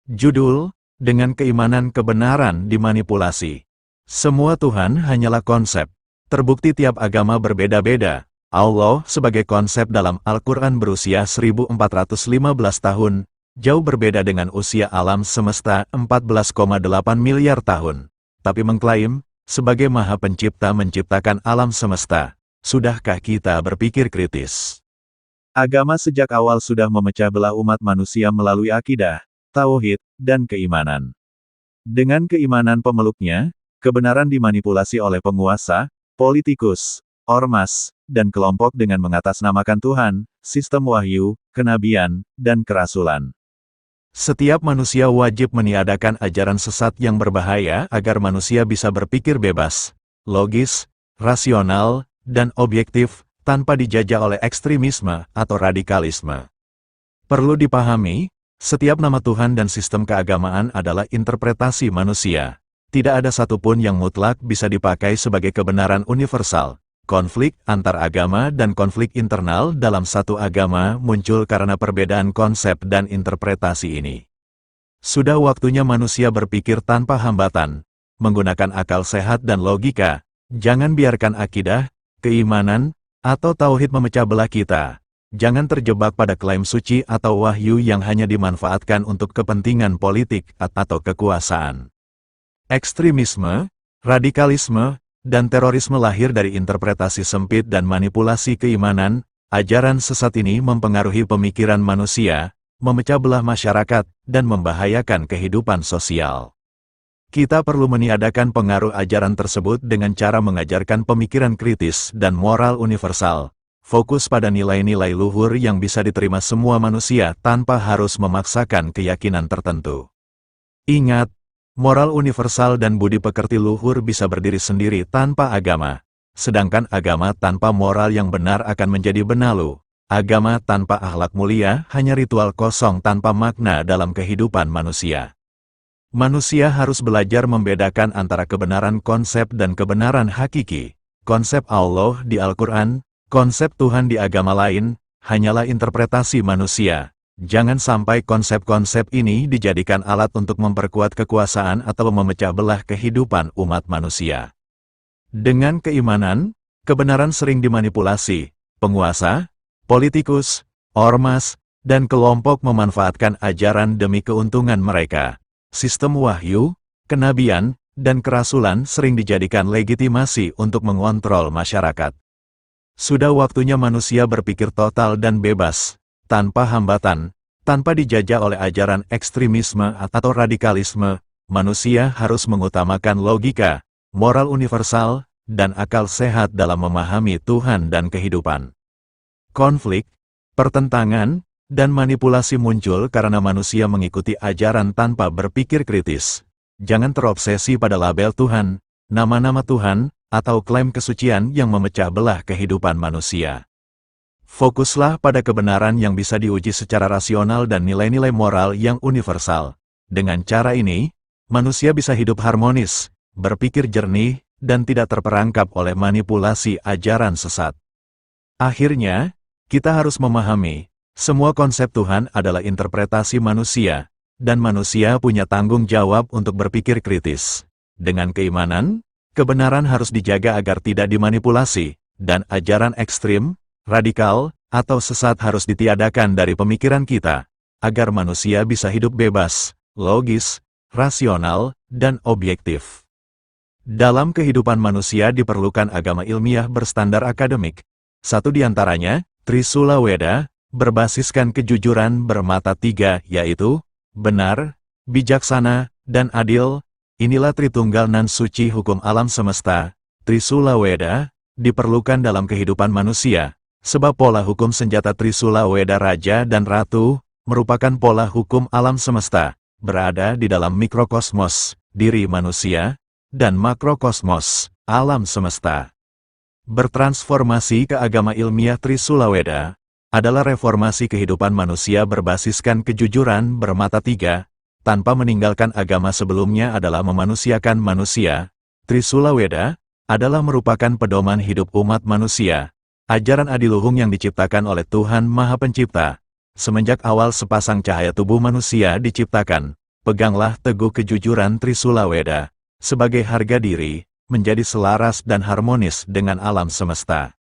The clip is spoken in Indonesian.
Judul, dengan keimanan kebenaran dimanipulasi. Semua Tuhan hanyalah konsep. Terbukti tiap agama berbeda-beda. Allah sebagai konsep dalam Al-Quran berusia 1415 tahun, jauh berbeda dengan usia alam semesta 14,8 miliar tahun. Tapi mengklaim, sebagai Maha Pencipta menciptakan alam semesta. Sudahkah kita berpikir kritis? Agama sejak awal sudah memecah belah umat manusia melalui akidah, tauhid, dan keimanan. Dengan keimanan pemeluknya, kebenaran dimanipulasi oleh penguasa, politikus, ormas, dan kelompok dengan mengatasnamakan Tuhan, sistem wahyu, kenabian, dan kerasulan. Setiap manusia wajib meniadakan ajaran sesat yang berbahaya agar manusia bisa berpikir bebas, logis, rasional, dan objektif, tanpa dijajah oleh ekstremisme atau radikalisme. Perlu dipahami, setiap nama Tuhan dan sistem keagamaan adalah interpretasi manusia. Tidak ada satupun yang mutlak bisa dipakai sebagai kebenaran universal. Konflik antar agama dan konflik internal dalam satu agama muncul karena perbedaan konsep dan interpretasi ini. Sudah waktunya manusia berpikir tanpa hambatan, menggunakan akal sehat dan logika. Jangan biarkan akidah, keimanan, atau tauhid memecah belah kita. Jangan terjebak pada klaim suci atau wahyu yang hanya dimanfaatkan untuk kepentingan politik atau kekuasaan. Ekstremisme, radikalisme, dan terorisme lahir dari interpretasi sempit dan manipulasi keimanan. Ajaran sesat ini mempengaruhi pemikiran manusia, memecah belah masyarakat, dan membahayakan kehidupan sosial. Kita perlu meniadakan pengaruh ajaran tersebut dengan cara mengajarkan pemikiran kritis dan moral universal. Fokus pada nilai-nilai luhur yang bisa diterima semua manusia tanpa harus memaksakan keyakinan tertentu. Ingat, moral universal dan budi pekerti luhur bisa berdiri sendiri tanpa agama. Sedangkan agama tanpa moral yang benar akan menjadi benalu. Agama tanpa akhlak mulia hanya ritual kosong tanpa makna dalam kehidupan manusia. Manusia harus belajar membedakan antara kebenaran konsep dan kebenaran hakiki. Konsep Allah di Al-Quran, konsep Tuhan di agama lain, hanyalah interpretasi manusia. Jangan sampai konsep-konsep ini dijadikan alat untuk memperkuat kekuasaan atau memecah belah kehidupan umat manusia. Dengan keimanan, kebenaran sering dimanipulasi. Penguasa, politikus, ormas, dan kelompok memanfaatkan ajaran demi keuntungan mereka. Sistem wahyu, kenabian, dan kerasulan sering dijadikan legitimasi untuk mengontrol masyarakat. Sudah waktunya manusia berpikir total dan bebas, tanpa hambatan, tanpa dijajah oleh ajaran ekstremisme atau radikalisme. Manusia harus mengutamakan logika, moral universal, dan akal sehat dalam memahami Tuhan dan kehidupan. Konflik, pertentangan, dan manipulasi muncul karena manusia mengikuti ajaran tanpa berpikir kritis. Jangan terobsesi pada label Tuhan, nama-nama Tuhan, atau klaim kesucian yang memecah belah kehidupan manusia. Fokuslah pada kebenaran yang bisa diuji secara rasional dan nilai-nilai moral yang universal. Dengan cara ini, manusia bisa hidup harmonis, berpikir jernih, dan tidak terperangkap oleh manipulasi ajaran sesat. Akhirnya, kita harus memahami, semua konsep Tuhan adalah interpretasi manusia, dan manusia punya tanggung jawab untuk berpikir kritis. Dengan keimanan, kebenaran harus dijaga agar tidak dimanipulasi, dan ajaran ekstrim, radikal, atau sesat harus ditiadakan dari pemikiran kita, agar manusia bisa hidup bebas, logis, rasional, dan objektif. Dalam kehidupan manusia diperlukan agama ilmiah berstandar akademik. Satu di antaranya, Trisula Weda, berbasiskan kejujuran bermata tiga, yaitu benar, bijaksana, dan adil. Inilah Tritunggal nan suci hukum alam semesta. Trisula Weda diperlukan dalam kehidupan manusia, sebab pola hukum senjata Trisula Weda Raja dan Ratu merupakan pola hukum alam semesta, berada di dalam mikrokosmos, diri manusia, dan makrokosmos, alam semesta. Bertransformasi ke agama ilmiah Trisula Weda adalah reformasi kehidupan manusia berbasiskan kejujuran bermata tiga, tanpa meninggalkan agama sebelumnya adalah memanusiakan manusia. Trisula Weda adalah merupakan pedoman hidup umat manusia, ajaran adiluhung yang diciptakan oleh Tuhan Maha Pencipta. Semenjak awal sepasang cahaya tubuh manusia diciptakan, Peganglah teguh kejujuran Trisula Weda, sebagai harga diri, menjadi selaras dan harmonis dengan alam semesta.